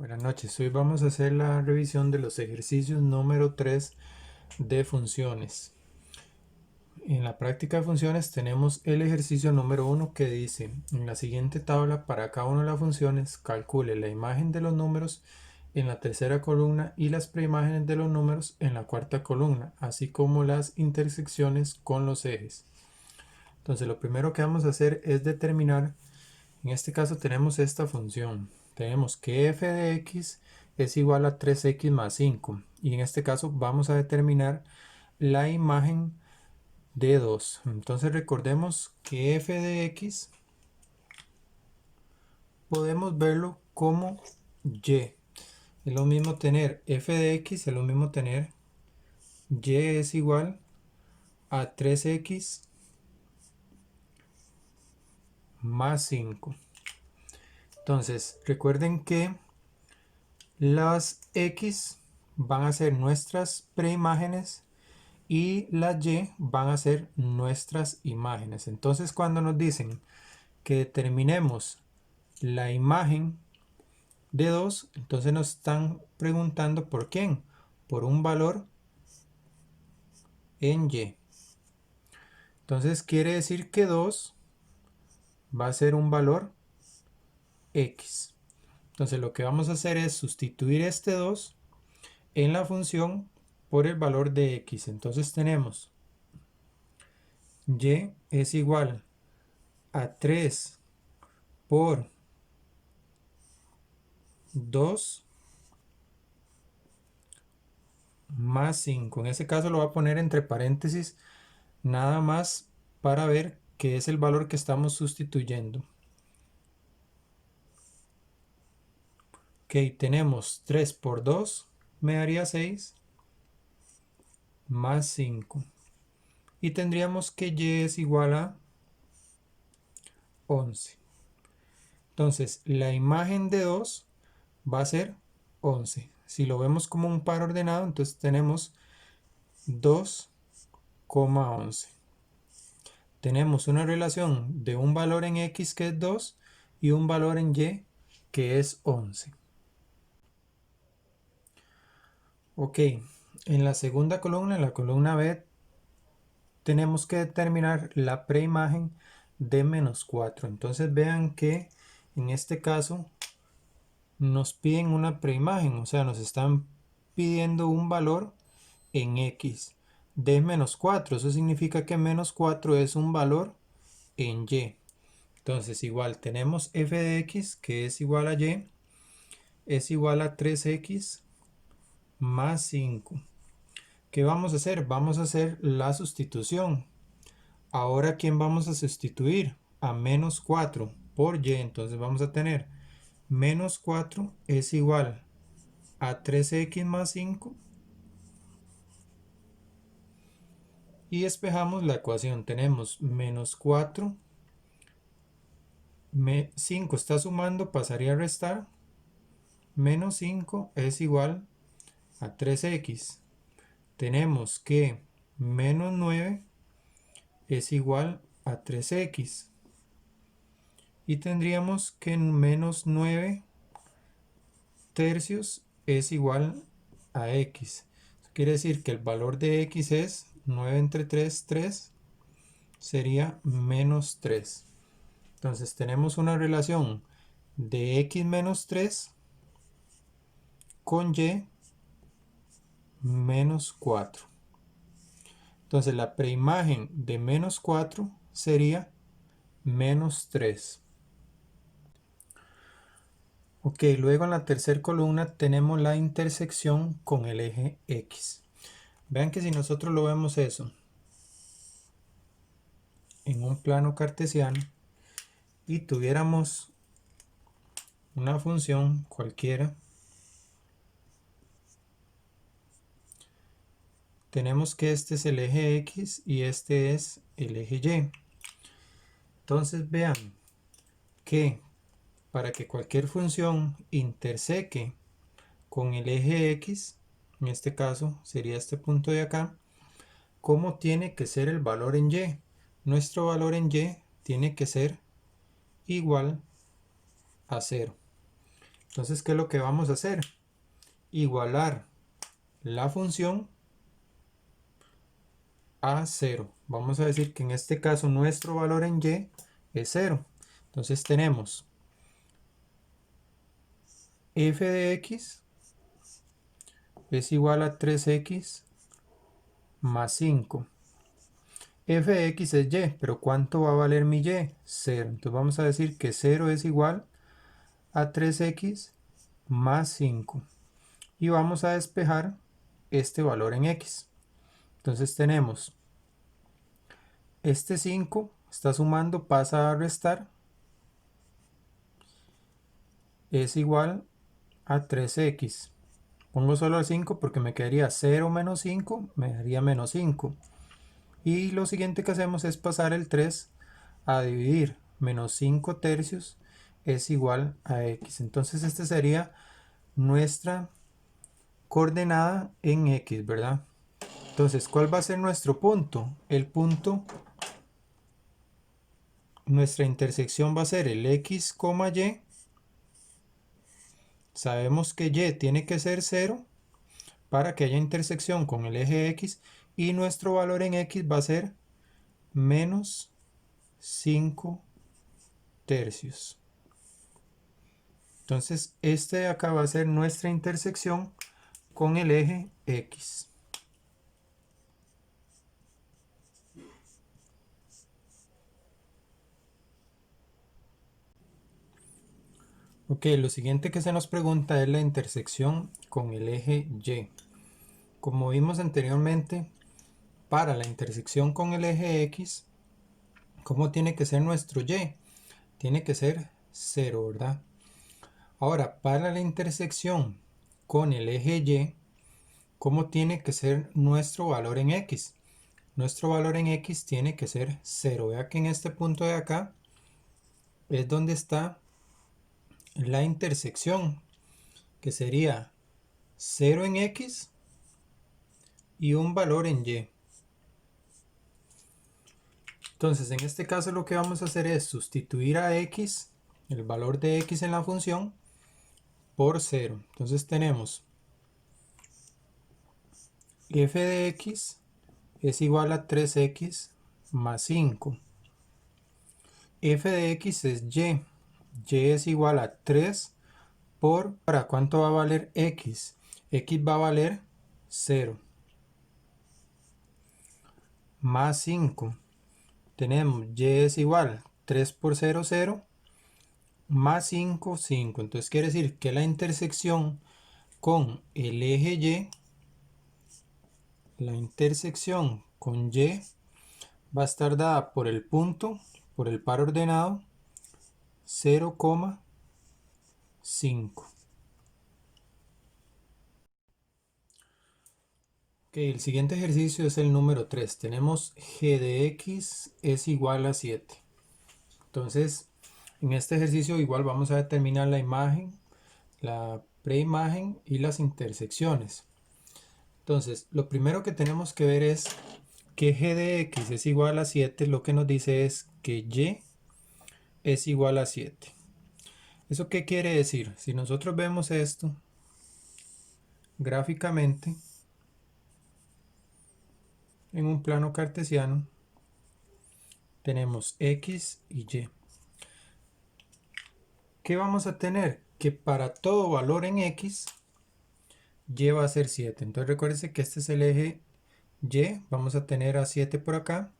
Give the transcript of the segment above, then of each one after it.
Buenas noches, hoy vamos a hacer la revisión de los ejercicios número 3 de funciones. En la práctica de funciones tenemos el ejercicio número 1 que dice: en la siguiente tabla, para cada una de las funciones, calcule la imagen de los números en la tercera columna y las preimágenes de los números en la cuarta columna, así como las intersecciones con los ejes. Entonces lo primero que vamos a hacer es determinar. En este caso tenemos esta función. Tenemos que f de x es igual a 3x más 5. Y en este caso vamos a determinar la imagen de 2. Entonces recordemos que f de x podemos verlo como y. Es lo mismo tener f de x, es lo mismo tener y es igual a 3x más 5. Entonces recuerden que las x van a ser nuestras preimágenes y las y van a ser nuestras imágenes. Entonces cuando nos dicen que determinemos la imagen de 2, entonces nos están preguntando por quién, por un valor en y. Entonces quiere decir que 2 va a ser un valor x. Entonces lo que vamos a hacer es sustituir este 2 en la función por el valor de x. Entonces tenemos y es igual a 3 por 2 más 5. En ese caso lo voy a poner entre paréntesis nada más para ver qué es el valor que estamos sustituyendo. Ok, tenemos 3 por 2 me daría 6 más 5. Y tendríamos que y es igual a 11. Entonces la imagen de 2 va a ser 11. Si lo vemos como un par ordenado, entonces tenemos 2,11. Tenemos una relación de un valor en x que es 2 y un valor en y que es 11. Ok, en la segunda columna, en la columna B, tenemos que determinar la preimagen de menos 4. Entonces vean que en este caso nos piden una preimagen, o sea, nos están pidiendo un valor en x de menos 4. Eso significa que menos 4 es un valor en y. Entonces igual tenemos f de x que es igual a y es igual a 3x más 5. ¿Qué vamos a hacer? Vamos a hacer la sustitución. Ahora, ¿quién vamos a sustituir? A menos 4 por y. Entonces vamos a tener menos 4 es igual a 3x más 5. Y despejamos la ecuación. Tenemos menos 4. 5 está sumando, pasaría a restar. Menos 5 es igual a 3x. Tenemos que menos 9 es igual a 3x. Y tendríamos que menos 9 tercios es igual a x. Eso quiere decir que el valor de x es 9 entre 3, 3. Sería menos 3. Entonces tenemos una relación de x menos 3 con y menos 4. Entonces la preimagen de menos 4 sería menos 3. Ok, luego en la tercera columna tenemos la intersección con el eje X. Vean que si nosotros lo vemos eso en un plano cartesiano y tuviéramos una función cualquiera, tenemos que este es el eje X y este es el eje Y. Entonces vean que para que cualquier función interseque con el eje X, en este caso sería este punto de acá, ¿cómo tiene que ser el valor en Y? Nuestro valor en Y tiene que ser igual a 0. Entonces, ¿qué es lo que vamos a hacer? Igualar la función a 0. Vamos a decir que en este caso nuestro valor en y es 0. Entonces tenemos f de x es igual a 3x más 5. F de x es y, pero ¿cuánto va a valer mi y? 0. Entonces vamos a decir que 0 es igual a 3x más 5. Y vamos a despejar este valor en x. Entonces tenemos este 5 está sumando, pasa a restar, es igual a 3x. Pongo solo el 5 porque me quedaría 0 menos 5, me daría menos 5. Y lo siguiente que hacemos es pasar el 3 a dividir. Menos 5 tercios es igual a x. Entonces esta sería nuestra coordenada en x, ¿verdad? Entonces, ¿cuál va a ser nuestro punto? El punto, nuestra intersección va a ser el x, y. Sabemos que y tiene que ser 0 para que haya intersección con el eje x, y nuestro valor en x va a ser menos 5 tercios. Entonces, este de acá va a ser nuestra intersección con el eje x. Ok, lo siguiente que se nos pregunta es la intersección con el eje y. Como vimos anteriormente, para la intersección con el eje x, ¿cómo tiene que ser nuestro y? Tiene que ser 0, ¿verdad? Ahora, para la intersección con el eje y, ¿cómo tiene que ser nuestro valor en x? Nuestro valor en x tiene que ser 0. Vea que en este punto de acá es donde está la intersección, que sería 0 en x y un valor en y. Entonces, en este caso lo que vamos a hacer es sustituir a x, el valor de x en la función, por 0. Entonces tenemos f de x es igual a 3x más 5. F de x es y. Y es igual a 3 por, ¿para cuánto va a valer x? X va a valer 0. Más 5. Tenemos y es igual 3 por 0, 0. Más 5, 5. Entonces quiere decir que la intersección con el eje y, la intersección con y va a estar dada por el punto, por el par ordenado 0,5. Ok, el siguiente ejercicio es el número 3. Tenemos g de x es igual a 7. Entonces, en este ejercicio igual vamos a determinar la imagen, la preimagen y las intersecciones. Entonces, lo primero que tenemos que ver es que g de x es igual a 7. Lo que nos dice es que y es igual a 7. ¿Eso qué quiere decir? Si nosotros vemos esto gráficamente en un plano cartesiano, tenemos x y y. ¿Qué vamos a tener? Que para todo valor en x, y va a ser 7. Entonces recuérdense que este es el eje y. Vamos a tener a 7 por acá.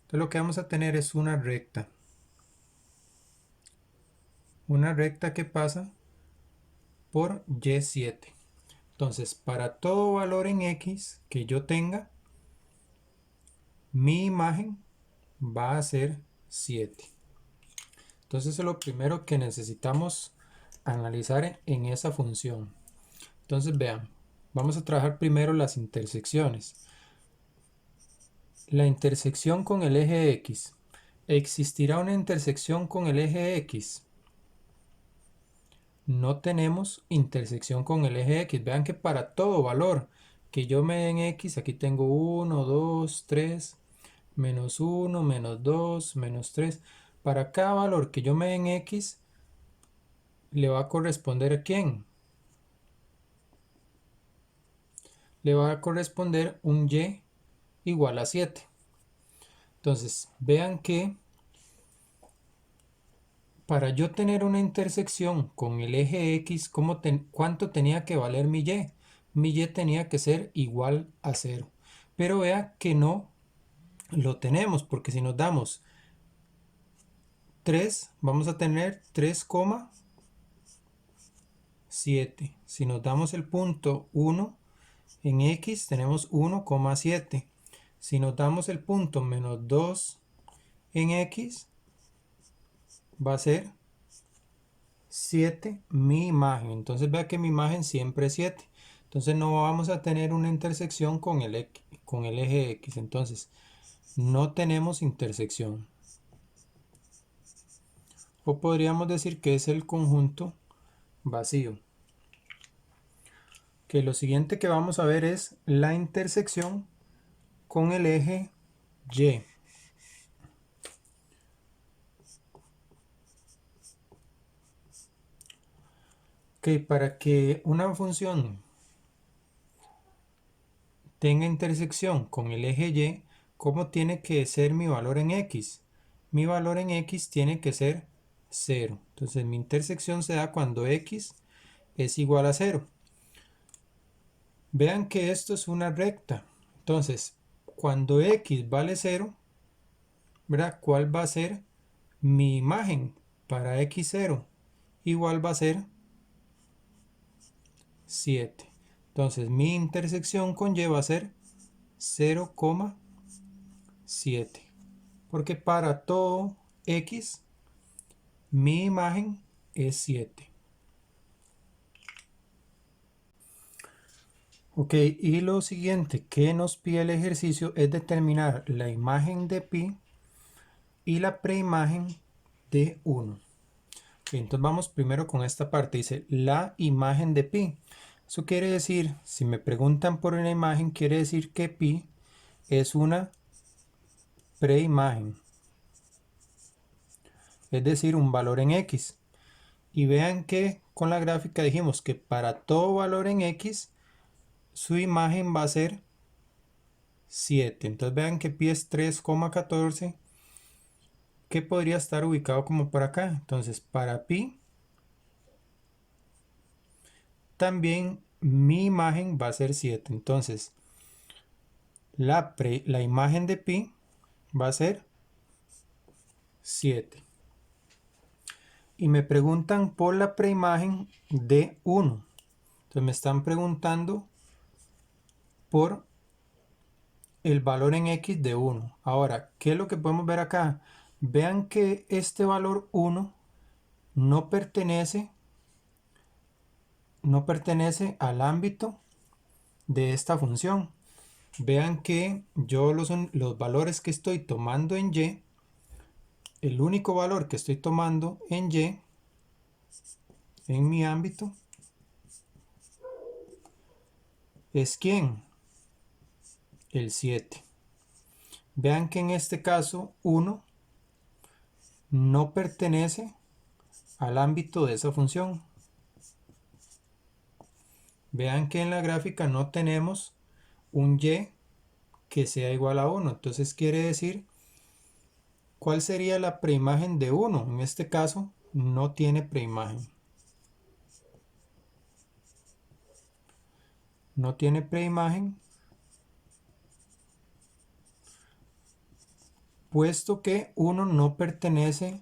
Entonces lo que vamos a tener es una recta. Una recta que pasa por y7. Entonces, para todo valor en x que yo tenga, mi imagen va a ser 7. Entonces, eso es lo primero que necesitamos analizar en esa función. Entonces, vean, vamos a trabajar primero las intersecciones. La intersección con el eje x. ¿Existirá una intersección con el eje x? No tenemos intersección con el eje x. Vean que para todo valor que yo me dé en x, aquí tengo 1, 2, 3, menos 1, menos 2, menos 3. Para cada valor que yo me dé en x, le va a corresponder ¿a quién? Le va a corresponder un y igual a 7. Entonces, vean que para yo tener una intersección con el eje X, ¿cuánto tenía que valer mi y? Mi y tenía que ser igual a 0. Pero vea que no lo tenemos, porque si nos damos 3, vamos a tener 3,7. Si nos damos el punto 1 en X, tenemos 1,7. Si nos damos el punto menos 2 en X, va a ser 7 mi imagen. Entonces vea que mi imagen siempre es 7. Entonces no vamos a tener una intersección con el eje X. Entonces no tenemos intersección. O podríamos decir que es el conjunto vacío. Que lo siguiente que vamos a ver es la intersección con el eje Y. Que para que una función tenga intersección con el eje Y, ¿cómo tiene que ser mi valor en X? Mi valor en X tiene que ser 0. Entonces mi intersección se da cuando X es igual a 0. Vean que esto es una recta. Entonces, cuando X vale 0, ¿verdad? ¿Cuál va a ser mi imagen para X0? Igual va a ser 7. Entonces mi intersección con Y va a ser 0,7. Porque para todo X, mi imagen es 7. Ok, y lo siguiente que nos pide el ejercicio es determinar la imagen de pi y la preimagen de 1. Okay, entonces vamos primero con esta parte. Dice la imagen de pi. Eso quiere decir, si me preguntan por una imagen, quiere decir que pi es una preimagen. Es decir, un valor en X. Y vean que con la gráfica dijimos que para todo valor en X, su imagen va a ser 7. Entonces vean que pi es 3,14, que podría estar ubicado como por acá. Entonces para pi, también mi imagen va a ser 7. Entonces la imagen de pi va a ser 7. Y me preguntan por la preimagen de 1. Entonces me están preguntando por el valor en X de 1. Ahora, ¿qué es lo que podemos ver acá? Vean que este valor 1 no pertenece al ámbito de esta función. Vean que yo los valores que estoy tomando en Y, el único valor que estoy tomando en Y, en mi ámbito, es ¿quién? El 7. Vean que en este caso 1 no pertenece al ámbito de esa función. Vean que en la gráfica no tenemos un Y que sea igual a 1. Entonces quiere decir, ¿cuál sería la preimagen de 1? En este caso no tiene preimagen. No tiene preimagen, puesto que 1 no pertenece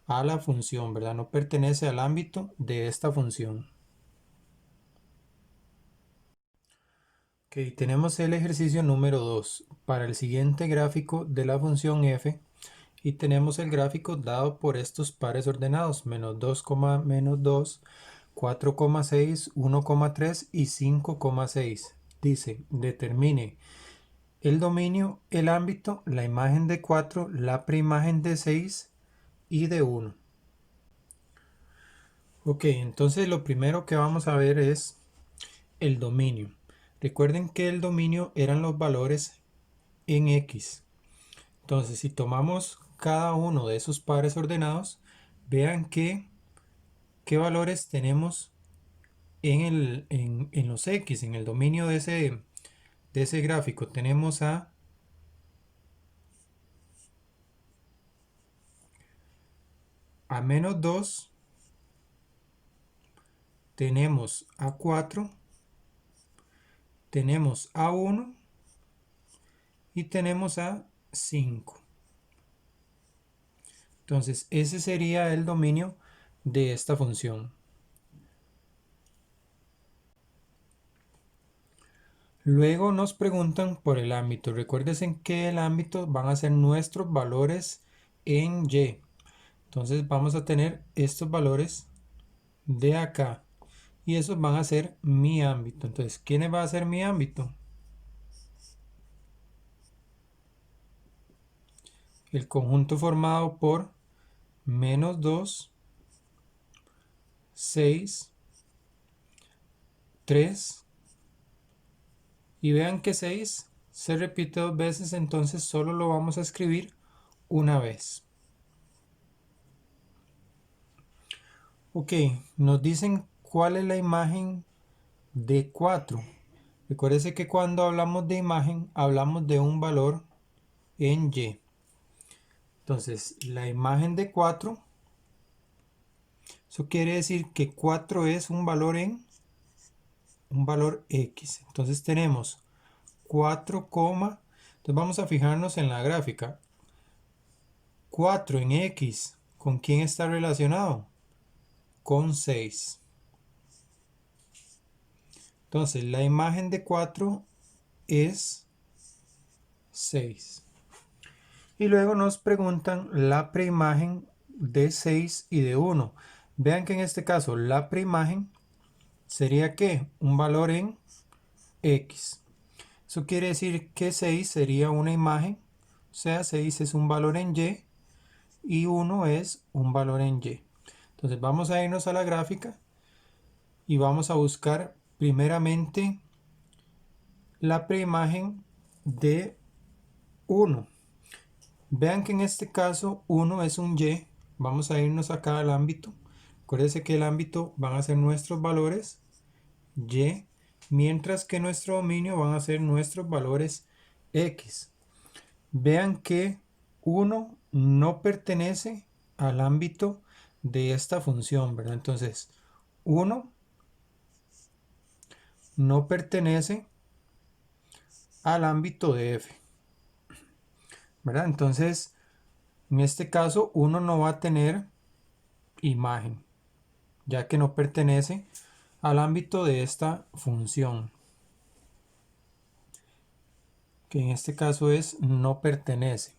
a la función, ¿verdad? No pertenece al ámbito de esta función. Ok, tenemos el ejercicio número 2 para el siguiente gráfico de la función f, y tenemos el gráfico dado por estos pares ordenados, menos 2, menos 2, 4,6, 1,3 y 5,6. Dice, determine el dominio, el ámbito, la imagen de 4, la preimagen de 6 y de 1. Ok, entonces lo primero que vamos a ver es el dominio. Recuerden que el dominio eran los valores en X. Entonces, si tomamos cada uno de esos pares ordenados, vean que qué valores tenemos en los X, en el dominio de ese gráfico. Tenemos a menos 2, tenemos a 4, tenemos a 1 y tenemos a 5. Entonces ese sería el dominio de esta función. Luego nos preguntan por el ámbito. Recuerden que el ámbito van a ser nuestros valores en Y. Entonces vamos a tener estos valores de acá. Y esos van a ser mi ámbito. Entonces, ¿quién va a ser mi ámbito? El conjunto formado por menos 2, 6, 3. Y vean que 6 se repite 2 veces, entonces solo lo vamos a escribir una vez. Ok, nos dicen cuál es la imagen de 4. Recuérdense que cuando hablamos de imagen, hablamos de un valor en Y. Entonces, la imagen de 4, eso quiere decir que 4 es un valor en un valor X. Entonces tenemos 4, entonces vamos a fijarnos en la gráfica. 4 en X, ¿con quién está relacionado? Con 6. Entonces la imagen de 4 es 6. Y luego nos preguntan la preimagen de 6 y de 1. Vean que en este caso la preimagen sería que un valor en X. Eso quiere decir que 6 sería una imagen, o sea, 6 es un valor en y 1 es un valor en Y. Entonces vamos a irnos a la gráfica y vamos a buscar primeramente la preimagen de 1. Vean que en este caso 1 es un Y. Vamos a irnos acá al ámbito. Acuérdense que el ámbito van a ser nuestros valores Y, mientras que nuestro dominio van a ser nuestros valores X. Vean que 1 no pertenece al ámbito de esta función, ¿verdad? Entonces, 1 no pertenece al ámbito de F, ¿verdad? Entonces, en este caso, 1 no va a tener imagen, ya que no pertenece al ámbito de esta función, que en este caso es no pertenece.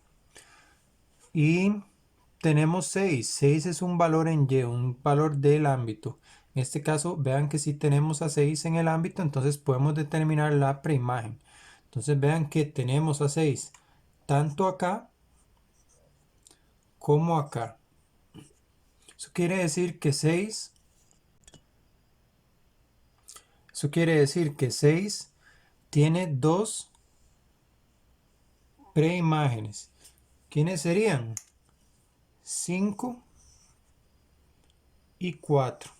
Y tenemos 6. 6 es un valor en Y, un valor del ámbito. En este caso, vean que si tenemos a 6 en el ámbito, entonces podemos determinar la preimagen. Entonces vean que tenemos a 6 tanto acá como acá. Eso quiere decir que 6 tiene dos preimágenes. ¿Quiénes serían? 5 y 4.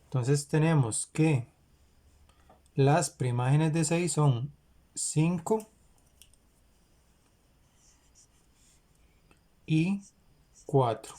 Entonces tenemos que las preimágenes de 6 son 5 y 4.